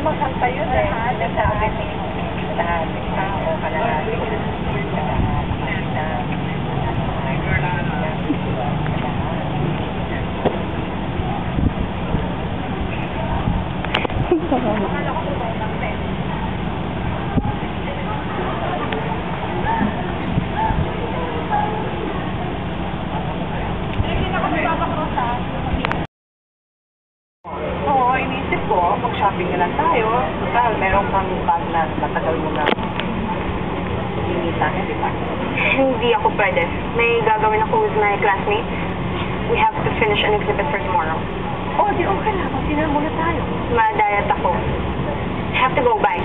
mahal pa yun eh. Sinasabi ni lahat ng tao, kalahati. Oo, inisip ko, mag-shopping na lang tayo. Total, meron kang bag na matagal mo na hinita, di ba? Hindi ako pwede. May gagawin ako with my classmates. We have to finish an exhibit for tomorrow. Oh, di okay na. Mag-dinner muna tayo. Ma-diet ako. I have to go, bye.